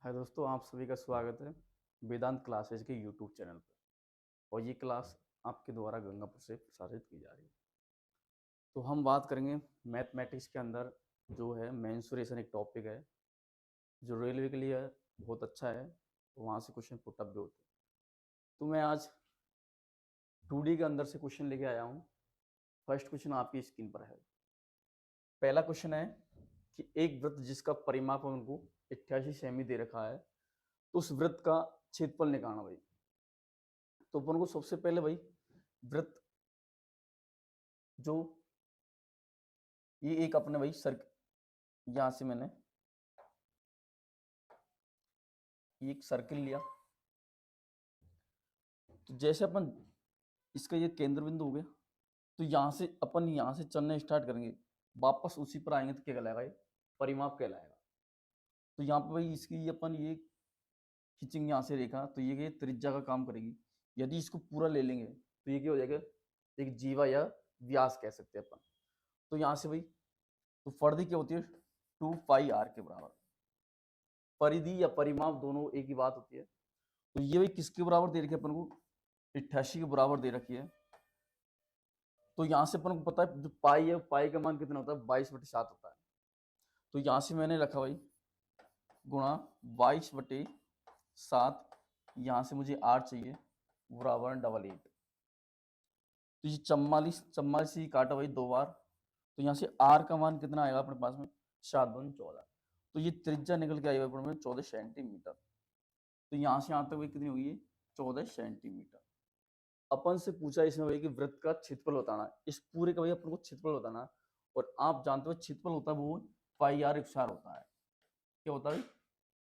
हाय दोस्तों, आप सभी का स्वागत है वेदांत क्लासेज के यूट्यूब चैनल पर। और ये क्लास आपके द्वारा गंगापुर से प्रसारित की जा रही है। तो हम बात करेंगे मैथमेटिक्स के अंदर जो है मेंसुरेशन एक टॉपिक है जो रेलवे के लिए बहुत अच्छा है। तो वहाँ से क्वेश्चन पुटअप भी होते हैं। तो मैं आज 2D के अंदर से क्वेश्चन लेके आया हूँ। फर्स्ट क्वेश्चन आपकी स्क्रीन पर है। पहला क्वेश्चन है कि एक वृत्त जिसका परिमाप हमको 88 सेमी दे रखा है, तो उस वृत्त का क्षेत्रफल निकालना भाई। तो अपन को सबसे पहले भाई वृत्त जो ये एक अपने भाई यहां से मैंने ये एक सर्किल लिया। तो जैसे अपन इसका ये केंद्र बिंदु हो गया, तो यहां से चलना स्टार्ट करेंगे, वापस उसी पर आएंगे तो क्या कहलाएगा? ये परिमाप कहलाएगा। तो यहाँ पे भाई इसकी अपन ये खींचेंगे यहाँ से रेखा, तो ये त्रिज्या का काम करेगी। यदि इसको पूरा ले लेंगे तो ये क्या हो जाएगा? एक जीवा या व्यास कह सकते हैं अपन। तो यहाँ से भाई तो फर्दी क्या होती है? 2πr के बराबर। परिधि या परिमाप दोनों एक ही बात होती है। तो ये भाई किसके बराबर दे रखी है अपन को? 88 के बराबर दे रखी है। तो यहाँ से अपन को पता है जो पाई है, पाई का मान कितना होता है? 22/7 होता है। तो यहाँ से मैंने रखा भाई गुणा 22/7। यहाँ से मुझे r चाहिए, बराबर 88। तो ये 44 ही काटा भाई 2 बार। तो यहाँ से r का मान कितना आएगा अपने पास में? 7×14। तो ये त्रिज्या निकल के आई अपने में 14 सेंटीमीटर। तो यहाँ से यहाँ तक भाई कितनी हुई है? 14 सेंटीमीटर। अपन से पूछा इसमें भाई कि वृत्त का क्षेत्रफल बताना है। इस पूरे का भाई अपन को क्षेत्रफल बताना है। और आप जानते हो क्षेत्रफल होता है वो πr² होता है। क्या होता है?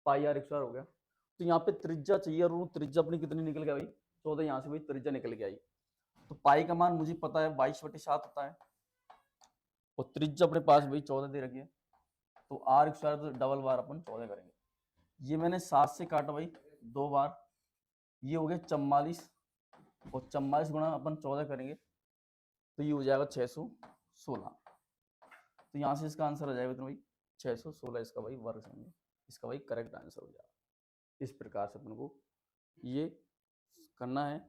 πr² हो गया। तो यहाँ पे त्रिज्या चाहिए, और वो त्रिज्या अपनी कितनी निकल गया भाई? 14। यहाँ से भाई त्रिज्या निकल के आई। तो पाई का मान मुझे पता है 22/7 होता है, और त्रिज्या अपने पास भाई 14 दे रखी है। तो r² तो डबल बार अपन 14 करेंगे। ये मैंने 7 से काटा भाई 2 बार, ये हो गया 44, और 44 गुणा अपन 14 करेंगे तो ये हो जाएगा 616। तो यहाँ से इसका आंसर आ जाएगा तो भाई 616 इसका भाई वर्ग समझे, इसका भाई करेक्ट आंसर हो जाएगा। इस प्रकार से अपन को ये करना है।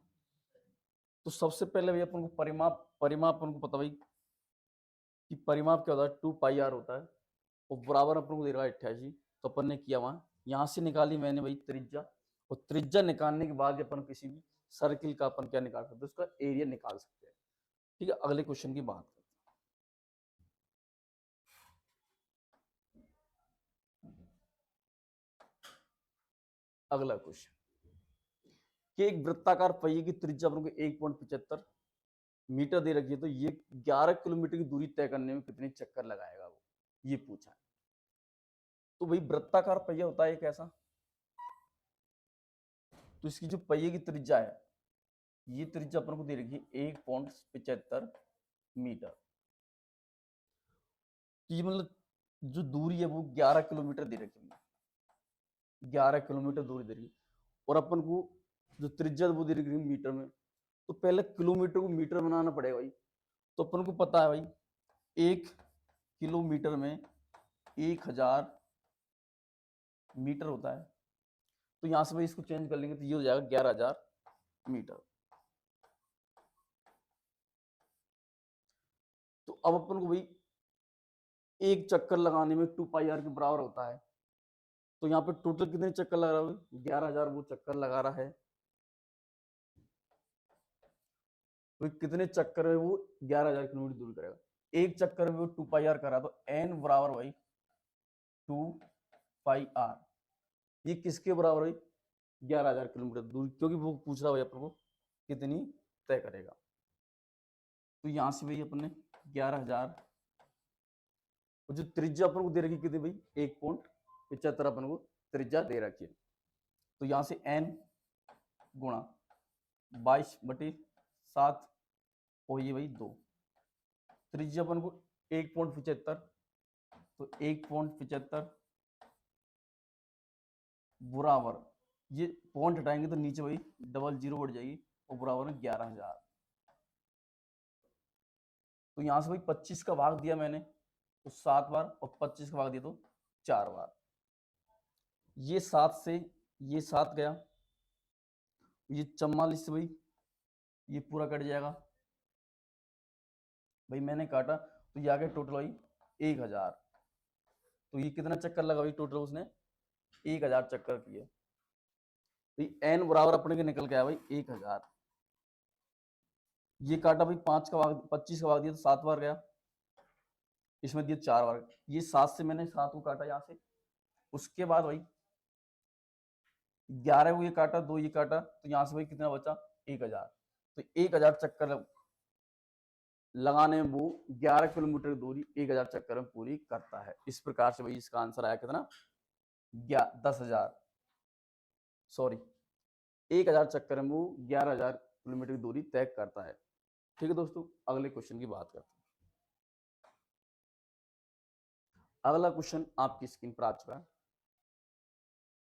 तो सबसे पहले भाई अपन को परिमाप अपन को पता भाई कि परिमाप क्या होता है? 2πr होता है, और बराबर अपन को दे रहा है 88। तो अपन ने किया वहां, यहाँ से निकाली मैंने भाई त्रिज्या, और त्रिज्या निकालने के बाद अपन किसी भी सर्किल का अपन क्या निकाल सकते हैं? उसका एरिया निकाल सकते हैं। ठीक है, अगले क्वेश्चन की बात करते हैं। अगला क्वेश्चन कि एक वृत्ताकार पहिए की त्रिज्या अपन को 1.75 मीटर दे रखी है, तो ये 11 किलोमीटर की दूरी तय करने में कितने चक्कर लगाएगा वो, ये पूछा है। तो भाई वृत्ताकार पहिया होता है एक ऐसा, तो इसकी जो पहिए की त्रिज्या है, ये त्रिज्या अपन को दे रखी है 1.75 मीटर। तो ये मतलब जो दूरी है वो 11 किलोमीटर दे रखी है, 11 किलोमीटर दूरी दे रही है। और अपन को जो त्रिज्या वो दे रखी है मीटर में, तो पहले किलोमीटर को मीटर बनाना पड़ेगा भाई। तो अपन को पता है भाई 1 किलोमीटर में 1000 मीटर होता है। तो यहाँ से भाई इसको चेंज कर लेंगे तो ये हो जाएगा 11,000 मीटर। तो अब अपन को भाई एक चक्कर लगाने में 2πr के बराबर होता है। तो यहाँ पे टोटल कितने चक्कर लगा रहा है? 11,000 वो चक्कर लगा रहा है। तो कितने चक्कर में वो 11,000 किलोमीटर दूर करेगा? एक चक्कर में वो 2πr करा, तो n बराबर भाई 2πr। ये किसके बराबर है? 11,000 किलोमीटर दूर, क्योंकि वो पूछ रहा है अपन को कितनी तय करेगा। तो यहाँ से भाई अपन ने 11,000, और जो त्रिज्या अपन को दे रखी कितनी भाई? 1.75 अपन को त्रिज्या दे रखी है। तो यहाँ से n गुणा 22/7 और ये भाई 2, त्रिज्या अपन को 1.75, तो 1.75 बराबर, ये पॉइंट हटाएंगे तो नीचे भाई डबल जीरो बढ़ जाएगी, और बराबर है 11,000। तो यहाँ से भाई 25 का भाग दिया मैंने तो 7 बार, और 25 का भाग दिया तो 4 बार। ये 7 से ये 7 गया, ये 44 से भाई ये पूरा कट जाएगा भाई, मैंने काटा तो ये आ गया टोटल भाई 1000। तो ये कितना चक्कर लगा भाई टोटल, उसने 1000 चक्कर किए। तो एन बराबर अपने के निकल के आया भाई 1000। ये काटा भाई 5 का भाग 25 का भाग दिया तो 7 बार गया, इसमें दिया 4 बार। ये 7 से मैंने 7 को काटा यहाँ से, उसके बाद भाई 11 को ये काटा, 2 ये काटा, तो यहाँ से भाई कितना बचा 1000। तो 1000 चक्कर लगाने में वो 11 किलोमीटर की दूरी 1000 चक्कर में पूरी करता है। इस प्रकार से भाई इसका आंसर आया कितना 10,000 सॉरी 1000 चक्कर में वो 11,000 किलोमीटर की दूरी तय करता है। ठीक है दोस्तों, अगले क्वेश्चन की बात करते हैं। अगला क्वेश्चन आपकी स्क्रीन पर आ चुका है।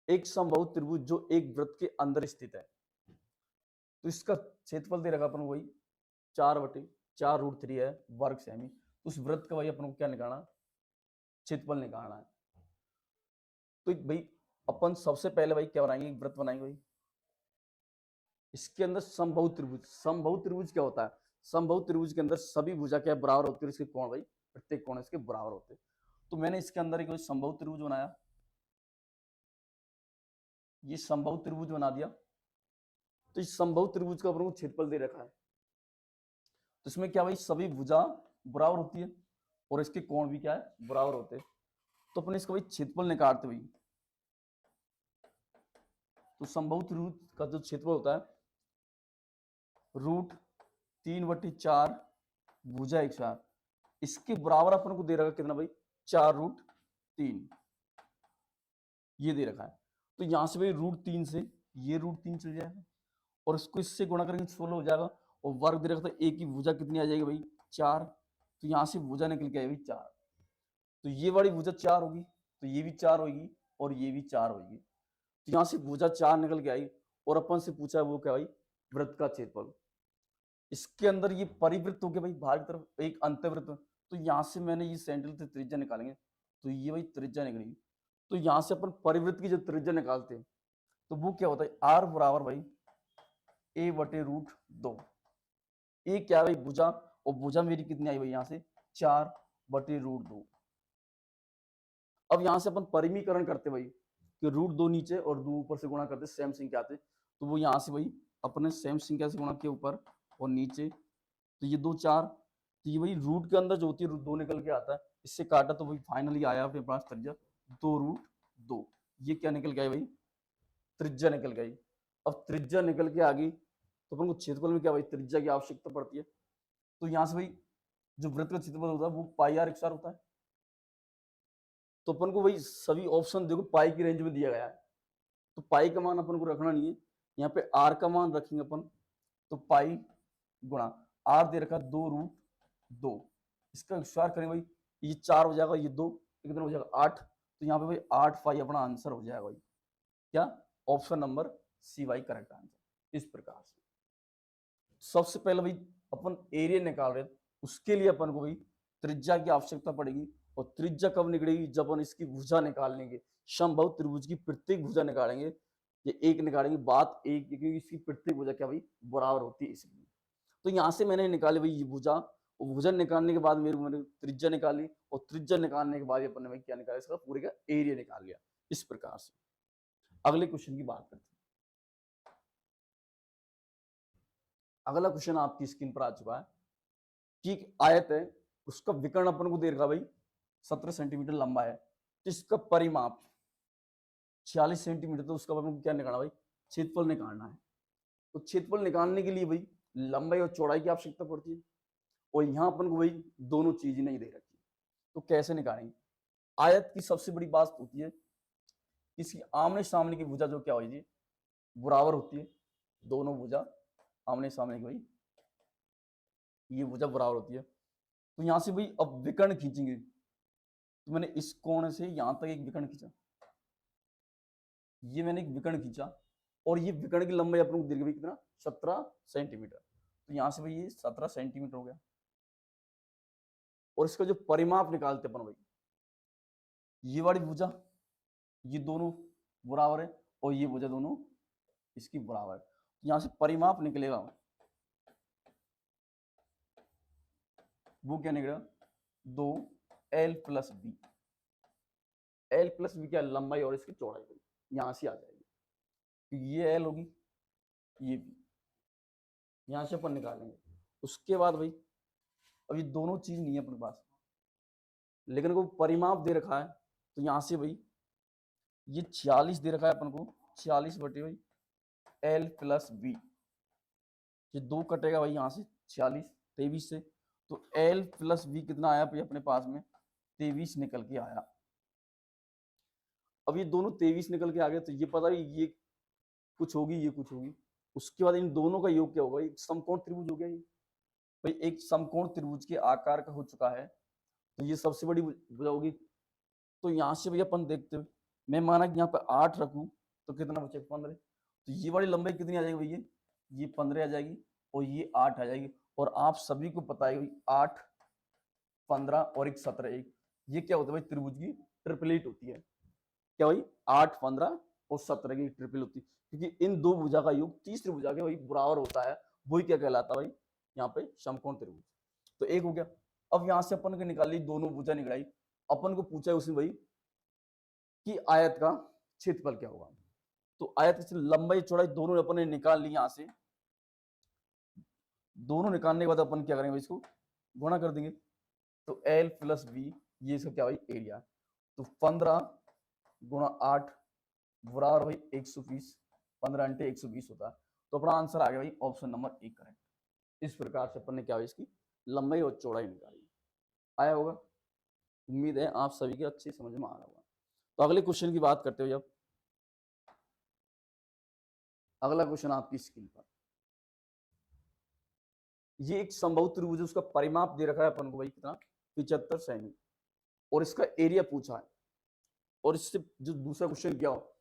एक समबाहु त्रिभुज जो एक वृत्त के अंदर स्थित है, तो इसका क्षेत्रफल दे रखा अपन वही 4/4√3 है वर्ग सेमी। उस वृत्त का भाई अपन को क्या निकालना, क्षेत्रफल निकालना है। तो भाई अपन सबसे पहले भाई क्या बनाएंगे, वृत्त बनाएंगे भाई। इसके अंदर समबाहु त्रिभुज, समबाहु त्रिभुज क्या होता है, समबाहु त्रिभुज के अंदर सभी भुजा क्या बराबर होती है, इसके कोण भाई प्रत्येक कोण इसके बराबर होते हैं। तो मैंने इसके अंदर एक समबाहु त्रिभुज बनाया, ये समबाहु त्रिभुज बना दिया। तो इस समबाहु त्रिभुज का अपन को क्षेत्रफल दे रखा है, तो इसमें क्या भाई सभी भुजा बराबर होती है और इसके कोण भी क्या है बराबर होते हैं। तो अपने इसका भाई क्षेत्रफल निकालते हुए, तो समबाहु त्रिभुज का जो क्षेत्रफल होता है √3/4 भुजा एक साथ, इसके बराबर अपन को दे रखा कितना भाई 4√3, ये दे रखा है। तो यहां से भाई √3 से ये √3 चल जाएगा और इसको इससे गुणा करेंगे 16 हो जाएगा, और वर्ग दे रखा था एक की भुजा कितनी आ जाएगी भाई 4। तो यहां से भुजा निकल के आएगी 4, तो ये वाली भुजा 4 होगी, तो ये भी 4 होगी और ये भी 4 होगी। तो यहां से भुजा 4 निकल के आई और अपन से पूछा वो क्या भाई वृत्त का क्षेत्रफल। इसके अंदर ये परिवृत्त हो गया भाई बाहर की तरफ एक अंतःवृत्त, तो यहां से मैंने ये सेंट्रल से त्रिज्या निकालेंगे, तो ये भाई त्रिज्या निकलेगी। तो यहां से अपन परिवृत्त की जो त्रिज्या निकालते हैं तो वो क्या होता है आर बराबर भाई a/√2। ए क्या भाई भुजा, और भुजा मेरी कितनी आई भाई यहाँ से 4/√2। अब यहाँ से अपन परिमीकरण करते भाई कि √2 नीचे और 2 ऊपर से गुणा करते सेम संख्या आते, तो वो यहाँ से भाई अपने सेम संख्या से गुणा किया ऊपर और नीचे, तो ये 2 4, तो ये भाई रूट के अंदर जो होती है √2 निकल के आता है, इससे काटा तो भाई फाइनली आया अपने पास त्रिज्या 2√2। ये क्या निकल गया भाई त्रिज्या निकल गई। अब त्रिज्या निकल के आ गई तो अपन को क्षेत्रफल में क्या भाई त्रिज्या की आवश्यकता पड़ती है। तो यहाँ से भाई जो वृत्त का क्षेत्रफल होता है वो πr होता है। तो अपन को भाई सभी ऑप्शन देखो पाई की रेंज में दिया गया है, तो पाई का मान अपन को रखना नहीं है, यहाँ पे आर का मान रखेंगे अपन, तो पाई गुणा आर दे रखा 2√2, इसका विस्तार करें भाई ये 4 हो जाएगा, ये 2 कितना हो जाएगा 8, तो यहाँ पे भाई 8 पाई अपना आंसर हो जाएगा भाई, क्या option number C Y correct answer. इस प्रकार से सबसे पहले भाई अपन एरिया निकाल रहे, उसके लिए अपन को भाई त्रिज्या की आवश्यकता पड़ेगी, और त्रिज्या कब निकलेगी जब अपन इसकी भुजा निकाल लेंगे, समबाहु त्रिभुज की प्रत्येक भुजा निकालेंगे, ये एक निकालेंगे बात एक, क्योंकि इसकी प्रत्येक भुजा क्या भाई बराबर होती है इसलिए। तो यहाँ से मैंने निकाली भाई ये भुजा, और भुजा निकालने के बाद मैंने त्रिज्या निकाली, और त्रिज्या निकालने के बाद अपन ने क्या निकाला इसका पूरे का एरिया निकाल लिया। इस प्रकार से अगले क्वेश्चन की बात करते हैं। अगला क्वेश्चन आपकी स्क्रीन पर आ चुका है कि एक आयत है, उसका विकर्ण अपन को दे रखा भाई 17 सेंटीमीटर लंबा है, तो इसका परिमाप 46 सेंटीमीटर, तो उसका अपन को क्या निकालना भाई क्षेत्रफल निकालना है। तो क्षेत्रफल निकालने के लिए भाई लंबाई और चौड़ाई की आवश्यकता पड़ती है, और यहाँ अपन को भाई दोनों चीज नहीं दे रखी, तो कैसे निकालेंगे। आयत की सबसे बड़ी बात होती है इसकी आमने सामने की भुजा जो क्या होगी बराबर होती है, दोनों भुजा आमने सामने की भाई ये भुजा बराबर होती है। तो यहां से भाई अब विकर्ण खींचेंगे, तो मैंने इस कोण से यहां तक एक विकर्ण खींचा, ये मैंने एक विकर्ण खींचा, और ये विकर्ण की लंबाई अपन को दे गई कितना 17 सेंटीमीटर, तो यहां से भाई ये 17 सेंटीमीटर हो गया। और इसका जो परिमाप निकालते अपन भाई ये वाली भुजा ये दोनों बराबर है, और ये भुजा दोनों इसकी बराबर है। तो यहाँ से परिमाप निकलेगा, वो क्या निकलेगा, 2l plus B. L plus B क्या, लंबाई और इसकी चौड़ाई होगी, यहां से आ जाएगी। तो ये एल होगी, ये बी, यहां से अपन निकालेंगे। उसके बाद भाई अब ये दोनों चीज नहीं है अपने पास, लेकिन को परिमाप दे रखा है, तो यहां से भाई ये 46 दे रखा है अपन को, 46 बटे भाई एल प्लस बी, ये दो कटेगा भाई यहाँ से 46 23 से, तो एल प्लस बी कितना आया भाई अपने पास में, 23 निकल के आया। अब ये दोनों 23 निकल के आ गए, तो ये पता है ये कुछ होगी, ये कुछ होगी। उसके बाद इन दोनों का योग क्या होगा, एक समकोण त्रिभुज हो गया ये भाई, एक समकोण त्रिभुज के आकार का हो चुका है, तो ये सबसे बड़ी भुजा होगी। तो यहाँ से भैया अपन देखते हुए, मैं माना कि यहाँ पे 8 रखूं तो कितना बचेगा, 15। तो ये वाली लंबाई कितनी आ जाएगी भैया, ये 15 आ जाएगी, और ये 8 आ जाएगी। और आप सभी को पता है भाई 8 15 और एक 17, एक ये क्या होता है भाई, त्रिभुज की ट्रिपलेट होती है। क्या भाई, 8 15 और 17 की ट्रिपल होती है, क्योंकि इन दो भुजा का योग तीसरी भुजा के भाई बराबर होता है, वही क्या कहलाता है भाई, यहाँ पे समकोण त्रिभुज। तो एक हो गया। अब यहाँ से अपन ने निकाली दोनों भुजा निकलाई, अपन को पूछा है उसने भाई कि आयत का क्षेत्रफल क्या होगा। तो आयत की लंबाई चौड़ाई दोनों अपन ने निकाल ली, यहाँ से दोनों निकालने के बाद अपन क्या करेंगे, इसको गुणा कर देंगे। तो एल प्लस बी, ये इसका क्या भाई एरिया, तो 15 गुणा 8 बराबर भाई 120, 15 × 120 होता है। तो अपना आंसर आ गया भाई ऑप्शन नंबर 1 करेक्ट। इस प्रकार से अपन ने क्या इसकी लंबाई और चौड़ाई निकाली। आया होगा, उम्मीद है आप सभी के अच्छी समझ में आ रहा होगा। तो अगले क्वेश्चन की बात करते हुए, अब अगला क्वेश्चन आपकी स्क्रीन पर, ये एक समबाहु त्रिभुज, उसका परिमाप दे रखा है अपन को भाई कितना, 75 सेमी, और इसका एरिया पूछा है। और इससे जो दूसरा क्वेश्चन किया हो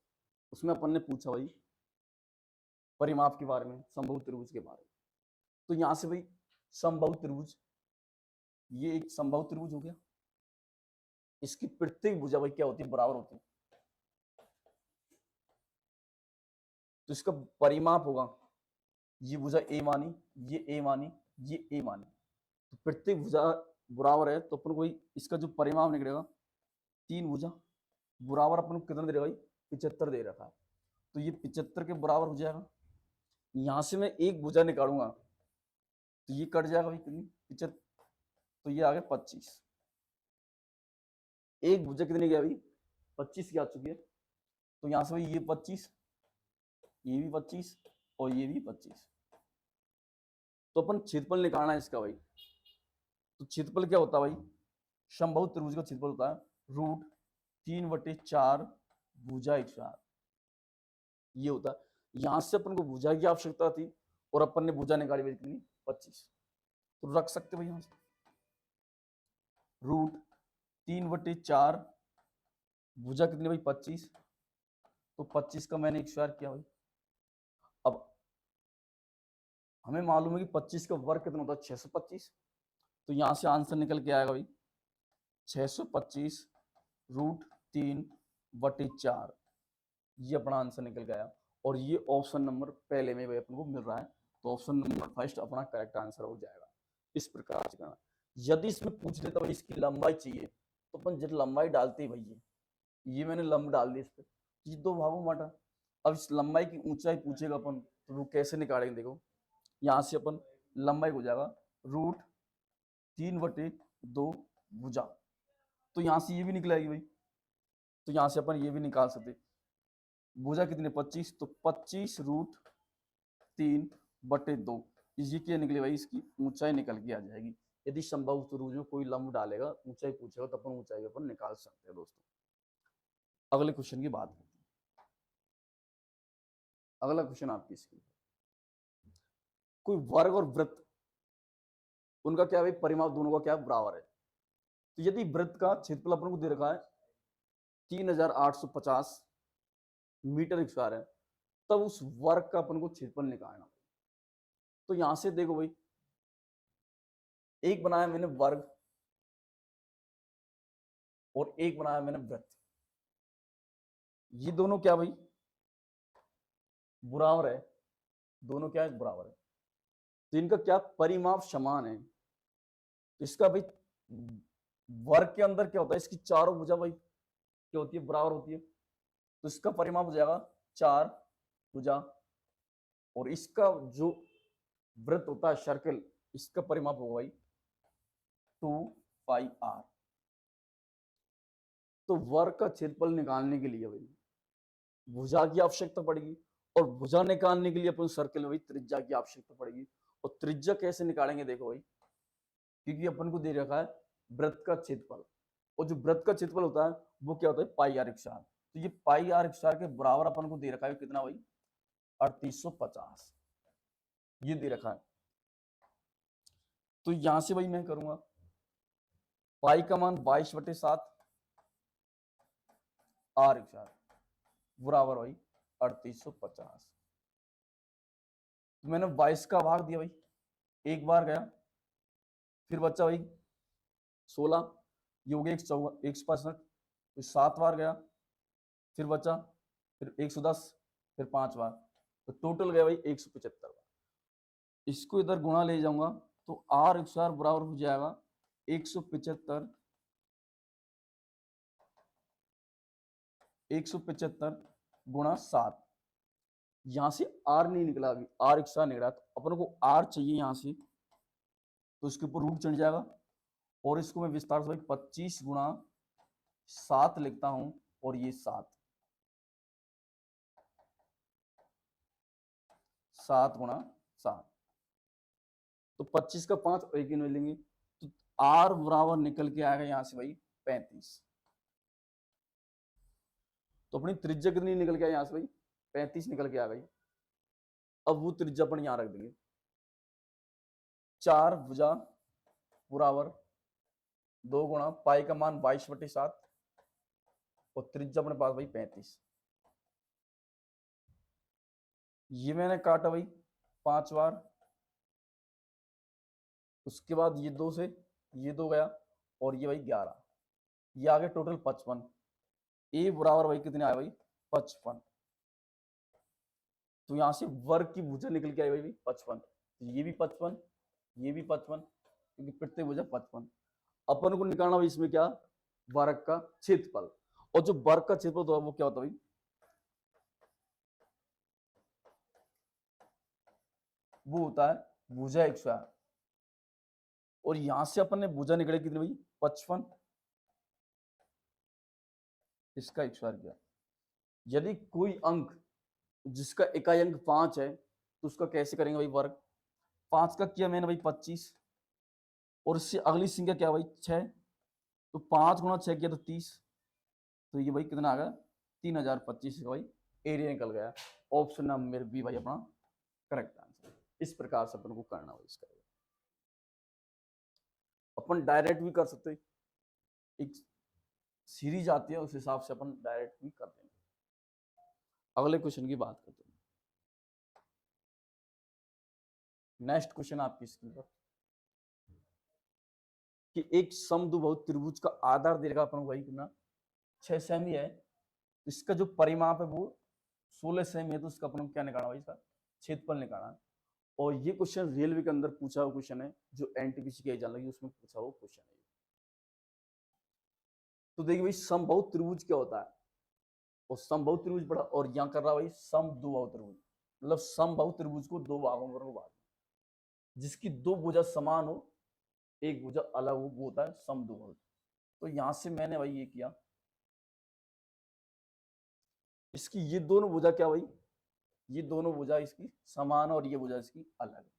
उसमें अपन ने पूछा भाई परिमाप के बारे में, समबाहु त्रिभुज के बारे में। तो यहां से भाई समबाहु त्रिभुज, ये एक समबाहु त्रिभुज हो गया, इसकी प्रत्येक भुजा भाई क्या होती है, बराबर होती है। तो इसका परिमाप होगा, ये भुजा ए मानी, ये ए मानी, ये ए मानी, तो प्रत्येक भुजा बराबर है, तो अपन को इसका जो परिमाप निकलेगा, 3 भुजा बराबर अपन को कितना दे रहा भाई, 75 दे रखा है, तो ये 75 के बराबर हो जाएगा। यहां से मैं एक भुजा निकालूंगा तो ये कट जाएगा भाई कितनी, 75, तो ये आ गया 25। एक भुजा कितनी गया भाई, 25 की आ चुकी है। तो यहां से भाई ये 25, ये भी 25 और ये भी 25। तो अपन क्षेत्रफल निकालना है इसका भाई। तो क्षेत्रफल क्या होता है भाई, समबाहु त्रिभुज का क्षेत्रफल होता है √3/4 भुजा एक 4, ये होता है। यहां से अपन को भुजा की आवश्यकता थी और अपन ने भुजा निकाली भाई कितनी, 25। तो रख सकते भाई यहां से √3/4 भुजा कितनी भाई, 25, तो 25 का मैंने 1 किया भाई। अब हमें मालूम है कि 25 का वर्ग कितना होता है, 625। तो यहां से आंसर निकल के आएगा भाई 625 √3/4, ये अपना आंसर निकल गया। और ये ऑप्शन नंबर पहले में भाई अपन को मिल रहा है, तो ऑप्शन नंबर फर्स्ट अपना करेक्ट आंसर हो जाएगा। इस प्रकार से करना। यदि इसमें पूछ लेता भाई इसकी लंबाई चाहिए, तो अपन जब लंबाई डालते ही भाई ये मैंने लंब डाल दी इस पर, ये दो भागों में बांटा। अब इस लंबाई की ऊंचाई पूछेगा अपन, तो वो कैसे निकालेंगे, देखो यहाँ से अपन लंबाई हो जाएगा √3/2 भुजा, तो यहाँ से ये भी निकल आएगी भाई, तो यहाँ से अपन ये भी निकाल सकते, भुजा कितने 25, तो 25√3/2, ये क्या निकले भाई, इसकी ऊंचाई निकल के आ जाएगी। यदि संभव त्रिभुज में कोई लंब डालेगा, ऊंचाई पूछेगा, तो अपन ऊंचाई अपन निकाल सकते हैं दोस्तों। अगले क्वेश्चन की बात करते हैं। अगला क्वेश्चन आपकी स्क्रीन, कोई वर्ग और वृत्त, उनका क्या भाई परिमाप दोनों का क्या बराबर है। तो यदि वृत्त का क्षेत्रफल अपन को दे रखा है 3850 मीटर स्क्वायर है, तब उस वर्ग का अपन को क्षेत्रफल निकालना। तो यहां से देखो भाई, एक बनाया मैंने वर्ग और एक बनाया मैंने वृत्त। ये दोनों क्या भाई बराबर है, दोनों क्या है बराबर है, तो इनका क्या परिमाप समान है। तो इसका भाई वर्ग के अंदर क्या होता है, इसकी चारों भुजा भाई क्या होती है बराबर होती है, तो इसका परिमाप हो जाएगा 4 भुजा, और इसका जो वृत्त होता है सर्कल, इसका परिमाप होगा भाई 2πr। तो वर्ग का क्षेत्रफल निकालने के लिए भाई भुजा की आवश्यकता पड़ेगी, और भुजा निकालने के लिए अपन सर्कल में भाई त्रिज्या की आवश्यकता पड़ेगी। और त्रिज्या कैसे निकालेंगे देखो भाई, क्योंकि अपन को दे रखा है वृत्त का क्षेत्रफल, और जो वृत्त का क्षेत्रफल होता है वो क्या होता है पाई आर स्क्वायर। तो ये पाई आर स्क्वायर के बराबर अपन को दे रखा है कितना भाई 3850, ये दे रखा है। तो यहां से भाई मैं करूंगा पाई का मान 22/7 आर स्क्वायर बराबर भाई 3850। तो मैंने 22 का भाग दिया भाई, एक बार गया, फिर बच्चा भाई 16, ये हो गया 100%, फिर 7 बार गया, फिर बचा, फिर 110, फिर 5 बार, तो टोटल गया भाई 175 बार। इसको इधर गुणा ले जाऊंगा तो आर स्क्वायर बराबर हो जाएगा 175 गुणा 7। यहां से आर नहीं निकला, अभी आर स्क्वायर निकला, तो अपन को आर चाहिए यहां से, तो इसके ऊपर रूट चढ़ जाएगा, और इसको मैं विस्तार से भाई 25 गुणा 7 लिखता हूं, और ये 7 गुणा 7, तो 25 का 5 और एक में लेंगे, तो आर बराबर निकल के आएगा यहां से भाई 35। तो अपनी त्रिज्या कितनी निकल के आया यहां से भाई 35 निकल के आ गई। अब वो त्रिज्या अपन यहां रख देंगे, 4 भुजा बराबर 2 गुणा पाई का मान 22/7, और त्रिज्या अपने पास भाई 35। ये मैंने काटा भाई 5 बार, उसके बाद ये 2 से ये 2 गया, और ये भाई 11, ये आ गया टोटल 55। ए बराबर भाई कितने आए भाई 55। तो यहां से वर्ग की भुजा निकल के आई भाई 55, तो ये भी 55, ये भी 55, क्योंकि प्रत्येक भुजा 55। अपन को निकालना भाई इसमें क्या वर्ग का क्षेत्रफल, और जो वर्ग का क्षेत्रफल होता है वो क्या होता है भाई वो होता है भुजा स्क्वायर, और यहां से अपन ने भुजा निकले कितने भाई 55, इसका स्क्वायर किया। यदि कोई अंक जिसका इकाई अंक 5 है तो उसका कैसे करेंगे भाई वर्ग, 5 का किया मैंने भाई 25, और इससे अगली संख्या क्या भाई 6, तो 5 गुणा 6 किया तो 30, तो ये भाई कितना आ गया 3025 का भाई एरिया निकल गया। ऑप्शन नंबर बी भाई अपना करेक्ट आंसर। इस प्रकार से अपन को करना हो इसका, अपन डायरेक्ट भी कर सकते, एक सीरीज आती है उस हिसाब से अपन डायरेक्ट भी कर देंगे। अगले क्वेश्चन की बात करते हैं। नेक्स्ट क्वेश्चन आपकी स्क्रीन पर कि एक समद्विबाहु त्रिभुज का आधार दे रखा अपन वही कितना 6 सेमी है, इसका जो परिमाप है वो 16 सेमी है, तो इसका अपन क्या निकालना भाई इसका क्षेत्रफल निकालना है। और ये क्वेश्चन रेलवे के अंदर पूछा हुआ क्वेश्चन है, जो एनटीपीसी की एग्जाम लगी उसमें पूछा हुआ क्वेश्चन है। तो देखिए भाई समबाहु त्रिभुज क्या होता है, और समबाहु त्रिभुज पढ़ा, और यहाँ कर रहा भाई समद्विबाहु त्रिभुज, मतलब समबाहु त्रिभुज को दो भागों में बांट, जिसकी दो भुजा समान हो एक भुजा अलग हो, वो होता है समद्विबाहु। तो यहां से मैंने भाई ये किया, इसकी ये दोनों भुजा क्या भाई ये दोनों भुजा इसकी समान और ये भुजा इसकी अलग।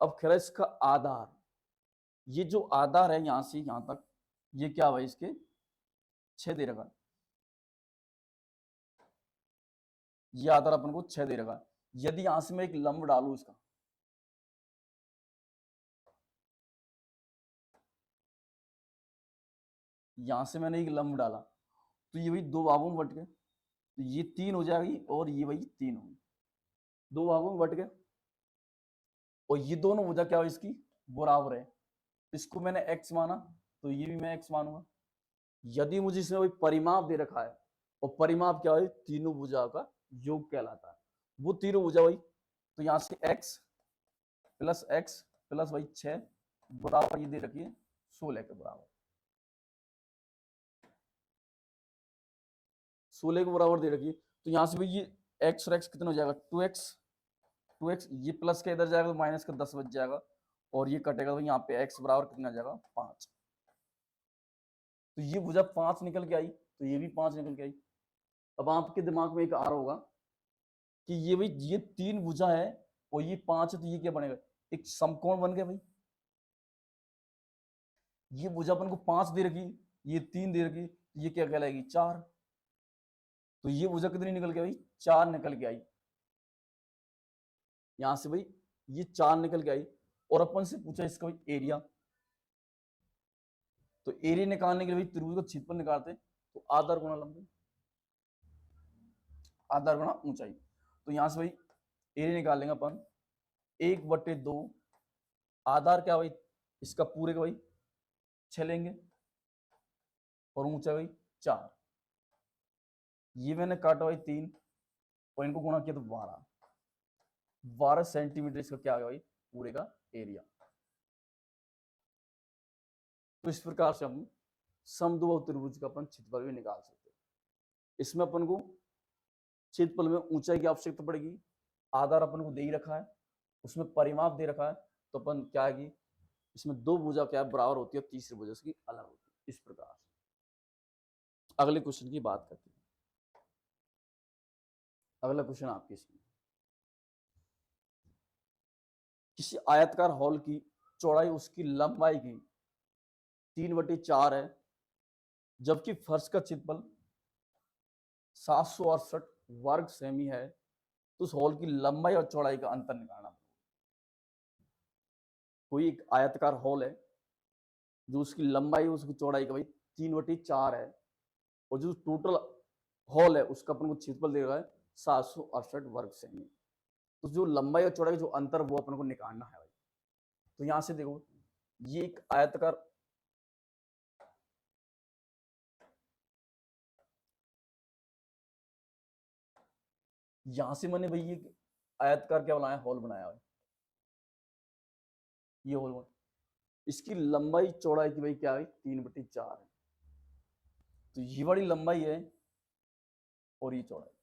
अब खैर इसका आधार, ये जो आधार है यहां से यहां तक, ये क्या भाई इसके 6 दे रखा, ये आधार अपन को 6 दे रखा। यदि यहां से मैं एक लंब डालू इसका, यहां से मैंने एक लंब डाला, तो ये भाई दो भागों में बट गए, तो ये 3 हो जाएगी और ये भाई 3 होगी, दो भागों में बट गए, और ये दोनों भुजा क्या हो इसकी बराबर है, इसको मैंने x माना, तो ये भी मैं x मानूंगा। यदि मुझे इसमें वही परिमाप दे रखा है, और परिमाप क्या है, तीनों भुजा का योग कहलाता है, वो तीनों भुजा वही, तो यहां से x प्लस वही 6 बराबर ये दे रखी है 16 के बराबर, 16 के बराबर दे रखी है। तो यहां से भी ये x और x कितना हो जाएगा, 2x, ये प्लस का इधर जाएगा तो माइनस का 10 बच जाएगा, और ये कटेगा तो यहाँ पे x बराबर कितना आ जाएगा 5। तो ये भुजा 5 निकल के आई, तो ये भी 5 निकल के आई। अब आपके दिमाग में एक आ रहा होगा कि ये भाई ये 3 भुजा है और ये 5 है, तो ये क्या बनेगा, एक समकोण बन गया भाई। ये भुजा अपन को 5 दे रखी, ये 3 दे रखी, ये क्या कहलाएगी 4। तो ये भुजा कितनी निकल के आई, 4 निकल के आई। यहां से भाई ये 4 निकल के आई, और अपन से पूछा इसका भाई एरिया। तो एरिया निकालने के लिए भाई त्रिभुज का क्षेत्रफल निकालते, तो आधार गुणा लंबाई, आधार गुणा ऊंचाई। तो यहां से भाई एरिया निकाल लेंगे अपन, 1/2, आधार क्या भाई इसका पूरे का भाई 6 लेंगे, और ऊंचाई भाई 4। ये मैंने काटा भाई 3, और इनको गुणा किया तो 12 सेंटीमीटर इसका क्या आ गया भाई पूरे का एरिया। तो इस प्रकार से हम समद्विबाहु त्रिभुज का अपन क्षेत्रफल भी निकाल सकते हैं। इसमें अपन को क्षेत्रफल में ऊंचाई की आवश्यकता पड़ेगी, आधार अपन को दे ही रखा है, उसमें परिमाप दे रखा है, तो अपन क्या है कि इसमें दो भुजा क्या बराबर होती है, तीसरी भुजा की अलग होती है। इस प्रकार से अगले क्वेश्चन की बात करते हैं। अगला क्वेश्चन आपके इसमें, किसी आयताकार हॉल की चौड़ाई उसकी लंबाई की 3/4 है, जबकि फर्श का क्षेत्रफल 768 वर्ग सेमी है, तो उस हॉल की लंबाई और चौड़ाई का अंतर निकालना। कोई एक आयताकार हॉल है, जो उसकी लंबाई उसकी चौड़ाई का भाई 3/4 है, और जो टोटल हॉल है उसका अपन को क्षेत्रफल दे रहा है 768 वर्ग सेमी। तो जो लंबाई और चौड़ाई का जो अंतर वो अपन को निकालना है भाई। तो यहां से देखो, ये एक आयताकार, यहां से मैंने भाई ये आयताकार क्या बनाया, हॉल बनाया है, ये हॉल, इसकी लंबाई चौड़ाई की भाई क्या है 3/4 है। तो ये बड़ी लंबाई है और ये चौड़ाई,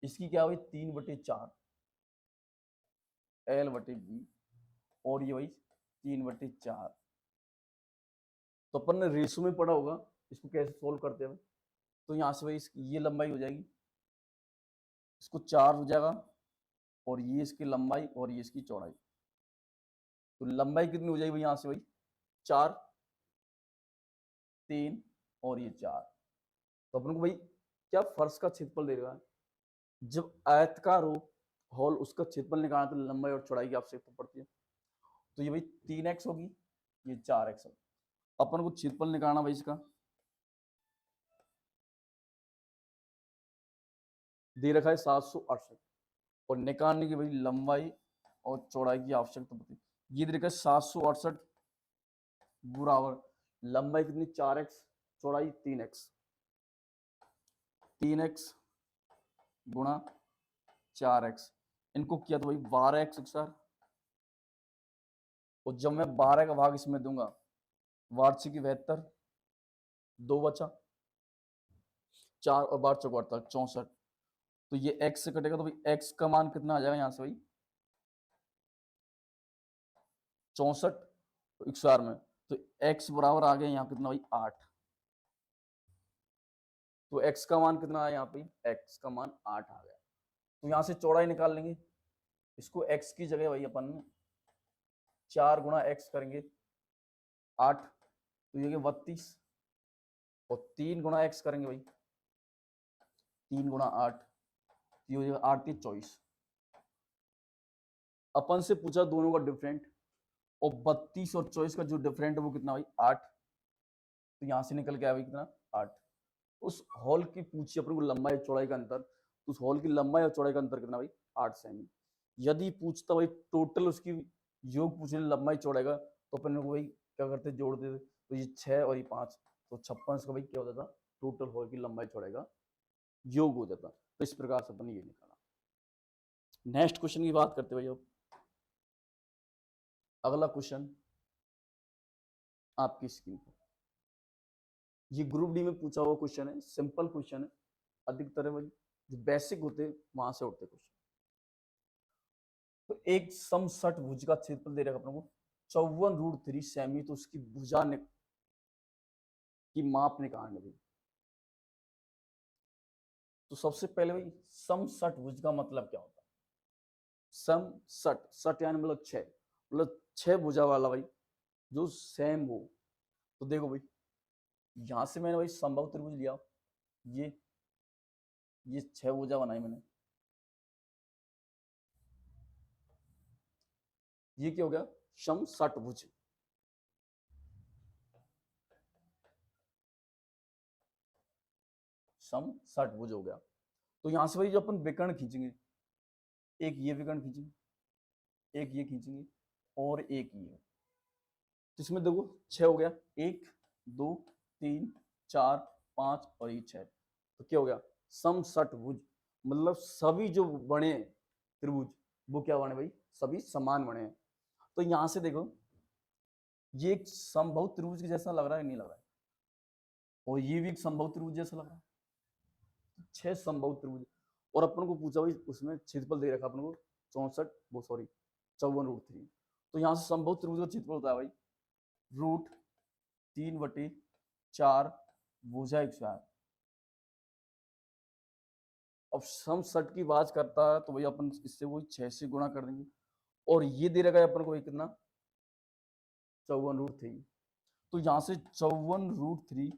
इसकी क्या हुई 3/4 L/B, और ये भाई 3/4। तो अपन ने रेशो में पढ़ा होगा इसको कैसे सोल्व करते हैं। तो यहाँ से भाई ये लंबाई हो जाएगी, इसको 4 हो जाएगा, और ये इसकी लंबाई और ये इसकी चौड़ाई। तो लंबाई कितनी हो जाएगी भाई यहाँ से भाई 4, 3 और ये 4। तो अपन को भाई क्या फर्श का क्षेत्रफल दे रहा है, जब आयताकार हो हॉल उसका क्षेत्रफल निकालना तो लंबाई और चौड़ाई की आवश्यकता पड़ती है। तो ये भाई 3x होगी, ये 4x होगी। अपन को क्षेत्रफल निकालना भाई इसका, दे रखा है 768, और निकालने की भाई लंबाई और चौड़ाई की आवश्यकता पड़ती है। ये दे रखा है 768 बराबर लंबाई कितनी 4x, चौड़ाई 3x, 3x गुणा 4x, इनको किया तो भाई 12x सर। और जब मैं 12 का भाग इसमें दूंगा, वार्षिक 72, 2 बचा, 4 और 12 चौक 64। तो ये x से कटेगा, तो भाई x का मान कितना आ जाएगा यहाँ से भाई 64 तो 104 में, तो x बराबर आ गया यहाँ कितना भाई 8। तो x का मान कितना आया यहाँ पे, x का मान 8 आ गया। तो यहाँ से चौड़ाई निकाल लेंगे, इसको x की जगह भाई अपन 4 गुणा x करेंगे 8, तो ये 32, और 3 गुणा x करेंगे भाई 3 गुणा 8, ये हो जाएगा 8 3 24। अपन से पूछा दोनों का डिफरेंट, और 32 और 24 का जो डिफरेंट है वो कितना भाई 8। तो यहां से निकल के आया भाई कितना 8। उस हॉल की पूछी अपन को लंबाई चौड़ाई का अंतर, तो उस हॉल की लंबाई और चौड़ाई का अंतर कितना भाई 8 सेमी। यदि पूछता भाई टोटल उसकी योग पूछ रही लंबाई चौड़ाई का, तो अपन को भाई क्या करते जोड़ देते, तो ये 6 और ये 5, तो 56 का भाई क्या हो जाता, टोटल होल की लंबाई चौड़ाई योग हो जाता। तो इस प्रकार से अपन ये निकाला। नेक्स्ट क्वेश्चन की बात करते भाई। अब अगला क्वेश्चन आपकी स्क्रीन पर, ये ग्रुप डी में पूछा हुआ क्वेश्चन है, सिंपल क्वेश्चन है, अधिकतर भाई जो बेसिक होते वहां से उठते क्वेश्चन। तो एक समषट भुज का क्षेत्रफल दे रखा अपने को 54√3 सेमी, तो उसकी भुजा की माप निकालने भाई। तो सबसे पहले भाई समषट भुज का मतलब क्या होता है? समषट, सट यानी मतलब 6, मतलब 6 भुजा वाला भाई जो सेम हो। तो देखो भाई यहां से मैंने भाई समबाहु त्रिभुज लिया, ये ये 6 भुजा बनाई मैंने, ये क्या हो गया, समषटभुज। समषटभुज हो गया। तो यहां से भाई जो अपन विकर्ण खींचेंगे, एक ये विकर्ण खींचेंगे, एक ये खींचेंगे, और एक ये। तो इसमें देखो 6 हो गया, 1 2 3 4 5 और ये 6। तो क्या हो गया, समषटभुज, मतलब सभी जो बने त्रिभुज वो क्या बने भाई, सभी समान बने हैं। तो यहां से देखो ये एक समबाहु त्रिभुज के जैसा लग रहा है, नहीं लग रहा है, और ये भी एक समबाहु त्रिभुज जैसा लग रहा है, 6 समबाहु त्रिभुज। और अपन को पूछा भाई उसमें क्षेत्रफल दे रखा अपन को 64, वो सॉरी 54√3। तो यहाँ से समबाहु त्रिभुज का क्षेत्रफल होता है भाई √3/4 भुजा एक स्क्वायर। अब समषट की बात करता है तो भाई अपन इससे वही 6 से गुणा कर देंगे, और ये दे रखा है अपन को कितना 54√3। तो यहाँ से 54√3,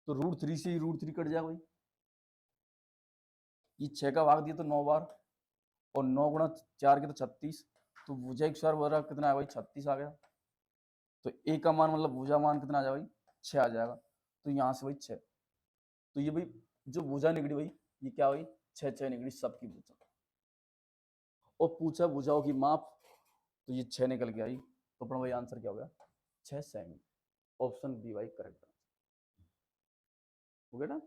तो √3 से √3 कट जाएगा भाई, ये 6 का भाग दिया तो 9 बार, और 9 गुणा 4 के तो 36, तो भुजा एक स्क्वायर बराबर कितना है भाई 36 आ गया। तो ए का मान मतलब भुजा मान कितना आ जाएगा भाई 6 आ जाएगा। तो यहाँ से भाई 6, तो ये भाई जो भुजा निकली भाई ये क्या भाई 6 6 निकली सबकी भुजा। और पूछा भुजाओं की माप, तो ये 6 निकल के आई, तो अपना भाई आंसर क्या हो गया 6 सेमी। ऑप्शन बी भाई करेक्ट हो गया ना।